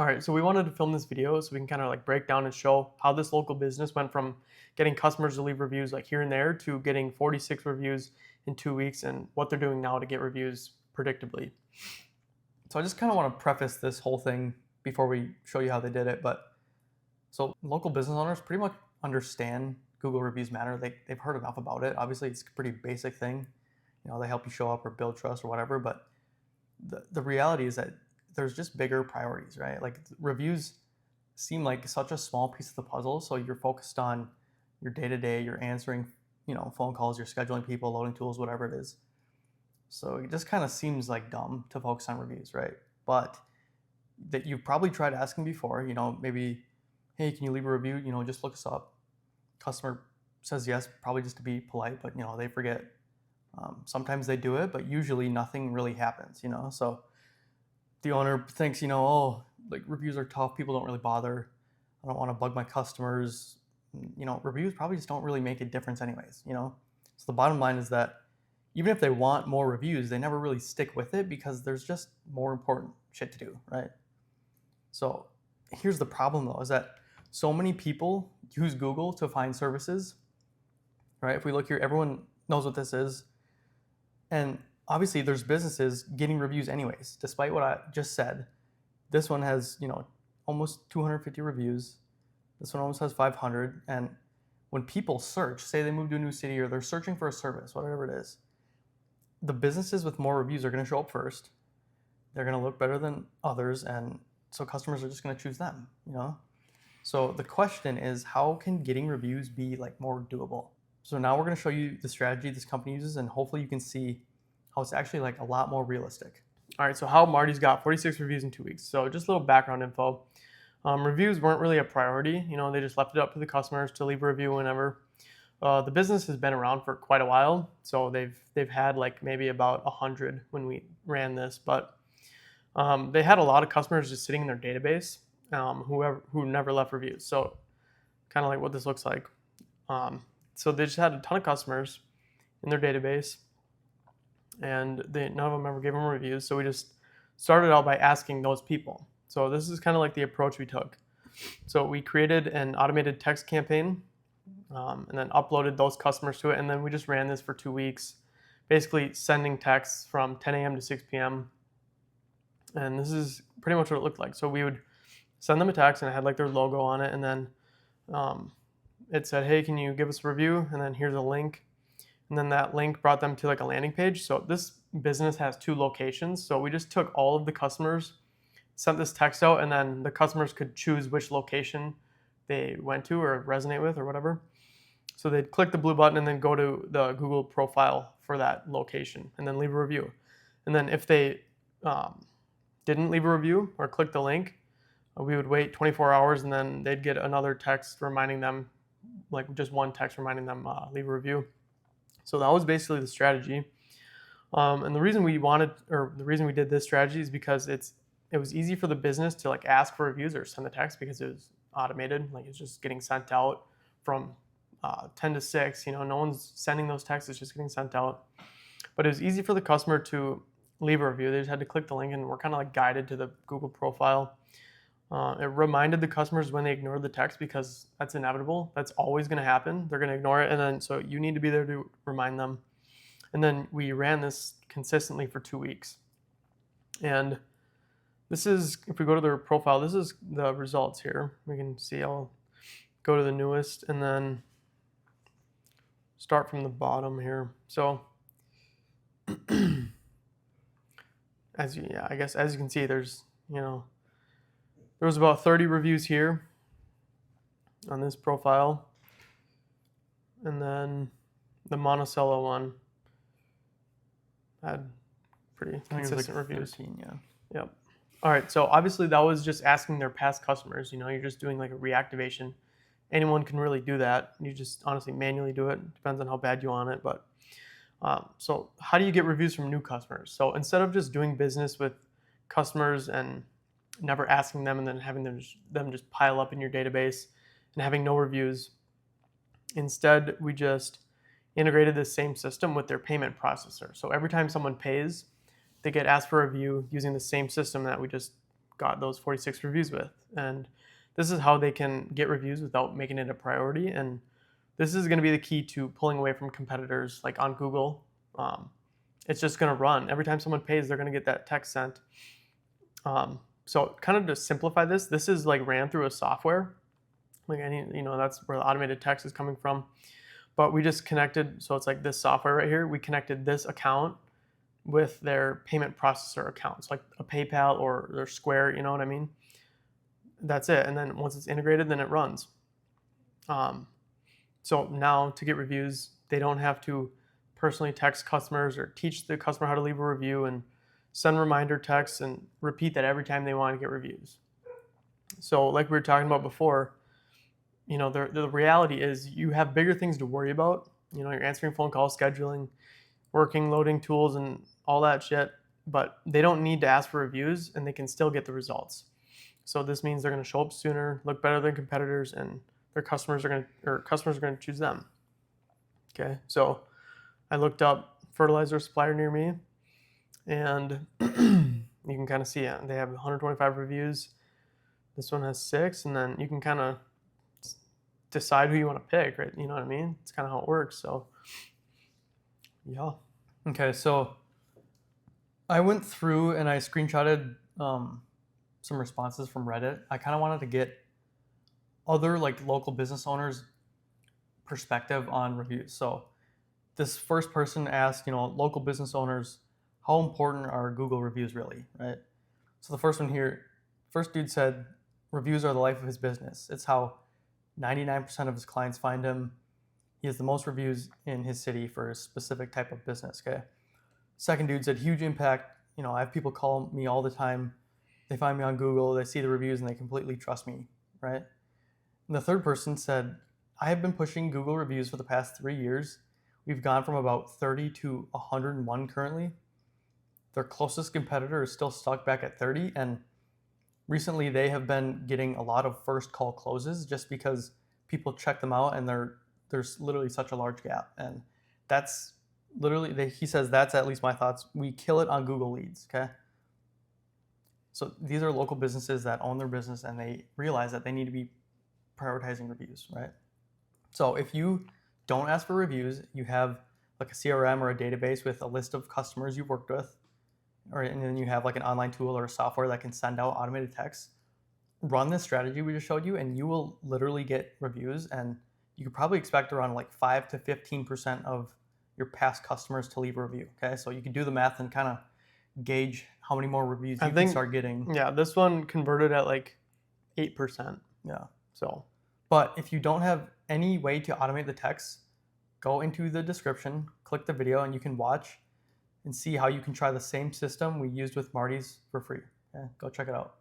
All right, so we wanted to film this video so we can kind of like break down and show how this local business went from getting customers to leave reviews like here and there to getting 46 reviews in 2 weeks and what they're doing now to get reviews predictably. So I just kind of want to preface this whole thing before we show you how they did it. But so local business owners pretty much understand Google reviews matter. They've heard enough about it. Obviously, it's a pretty basic thing. They help you show up or build trust or whatever. But the reality is that there's just bigger priorities, right? Like reviews seem like such a small piece of the puzzle. So you're focused on your day to day. You're answering, phone calls. You're scheduling people, loading tools, whatever it is. So it just kind of seems like dumb to focus on reviews, right? But that you've probably tried asking before, maybe, hey, can you leave a review? Just look us up. Customer says yes, probably just to be polite, but they forget. Sometimes they do it, but usually nothing really happens, So the owner thinks, oh, like reviews are tough. People don't really bother. I don't want to bug my customers. Reviews probably just don't really make a difference anyways, So the bottom line is that even if they want more reviews, they never really stick with it because there's just more important shit to do, right? So here's the problem though, is that so many people use Google to find services, right? If we look here, everyone knows what this is. And obviously there's businesses getting reviews anyways, despite what I just said. This one has, almost 250 reviews. This one almost has 500. And when people search, say they move to a new city or they're searching for a service, whatever it is, the businesses with more reviews are going to show up first. They're going to look better than others, and so customers are just going to choose them, So the question is, how can getting reviews be like more doable? So now we're going to show you the strategy this company uses, and hopefully you can see how it's actually like a lot more realistic. All right, so how Marty's got 46 reviews in 2 weeks. So just a little background info. Reviews weren't really a priority. They just left it up to the customers to leave a review whenever. The business has been around for quite a while, so they've had like maybe about 100 when we ran this, but they had a lot of customers just sitting in their database who never left reviews. So kind of like what this looks like. So they just had a ton of customers in their database, and none of them ever gave them reviews. So we just started out by asking those people. So this is kind of like the approach we took. So we created an automated text campaign. And then uploaded those customers to it. And then we just ran this for 2 weeks, basically sending texts from 10 a.m. to 6 p.m. And this is pretty much what it looked like. So we would send them a text and it had like their logo on it. And then it said, hey, can you give us a review? And then here's a link. And then that link brought them to like a landing page. So this business has 2 locations. So we just took all of the customers, sent this text out, and then the customers could choose which location they went to or resonate with or whatever. So they'd click the blue button and then go to the Google profile for that location and then leave a review. And then if they didn't leave a review or click the link, we would wait 24 hours and then they'd get another text reminding them, like just one text reminding them leave a review. So that was basically the strategy. And the reason we did this strategy is because it was easy for the business to like ask for reviews or send the text because it was automated, like it's just getting sent out from 10 to 6, no one's sending those texts, it's just getting sent out. But it was easy for the customer to leave a review. They just had to click the link and we're kind of like guided to the Google profile. It reminded the customers when they ignored the text because that's inevitable. That's always going to happen. They're going to ignore it. And then so you need to be there to remind them. And then we ran this consistently for 2 weeks. And this is, if we go to their profile, this is the results here. We can see I'll go to the newest and then start from the bottom here. So as you can see, there's, there was about 30 reviews here on this profile. And then the Monticello one had pretty consistent reviews. 13, yeah. Yep. All right, so obviously that was just asking their past customers. You're just doing like a reactivation. Anyone can really do that. You just honestly manually do it. Depends on how bad you want it. But so how do you get reviews from new customers? So instead of just doing business with customers and never asking them and then having them just pile up in your database and having no reviews, instead we just integrated the same system with their payment processor. So every time someone pays, they get asked for a review using the same system that we just got those 46 reviews with. And this is how they can get reviews without making it a priority. And this is going to be the key to pulling away from competitors like on Google. It's just going to run. Every time someone pays, they're going to get that text sent. So kind of to simplify this is like ran through a software. Like that's where the automated text is coming from. But we just connected, so it's like this software right here. We connected this account with their payment processor accounts, like a PayPal or their Square, you know what I mean? That's it. And then once it's integrated, then it runs. So now to get reviews, they don't have to personally text customers or teach the customer how to leave a review and send reminder texts and repeat that every time they want to get reviews. So like we were talking about before, the reality is you have bigger things to worry about. You're answering phone calls, scheduling, working, loading tools, and all that shit. But they don't need to ask for reviews, and they can still get the results. So this means they're going to show up sooner, look better than competitors, and their customers are going to choose them. Okay, so I looked up fertilizer supplier near me, and you can kind of see it. They have 125 reviews. This one has 6, and then you can kind of decide who you want to pick, right? You know what I mean? It's kind of how it works. So, yeah. Okay, so I went through and I screenshotted some responses from Reddit. I kind of wanted to get other like local business owners' perspective on reviews. So this first person asked, local business owners, how important are Google reviews really, right? So the first dude said, reviews are the life of his business. It's how 99% of his clients find him. He has the most reviews in his city for a specific type of business, okay? Second dude said, huge impact. I have people call me all the time. They find me on Google, they see the reviews, and they completely trust me, right? And the third person said, I have been pushing Google reviews for the past 3 years. We've gone from about 30 to 101 currently. Their closest competitor is still stuck back at 30, and recently they have been getting a lot of first call closes just because people check them out, and there's literally such a large gap. And that's literally, he says, that's at least my thoughts. We kill it on Google Leads, okay? So these are local businesses that own their business, and they realize that they need to be prioritizing reviews, right? So if you don't ask for reviews, you have like a CRM or a database with a list of customers you've worked with, and then you have like an online tool or a software that can send out automated texts. Run this strategy we just showed you, and you will literally get reviews, and you could probably expect around like 5 to 15% of your past customers to leave a review. Okay, so you can do the math and kind of gauge how many more reviews you can start getting. Yeah, this one converted at like 8%. Yeah. So, but if you don't have any way to automate the text, go into the description, click the video, and you can watch and see how you can try the same system we used with Marty's for free. Okay, go check it out.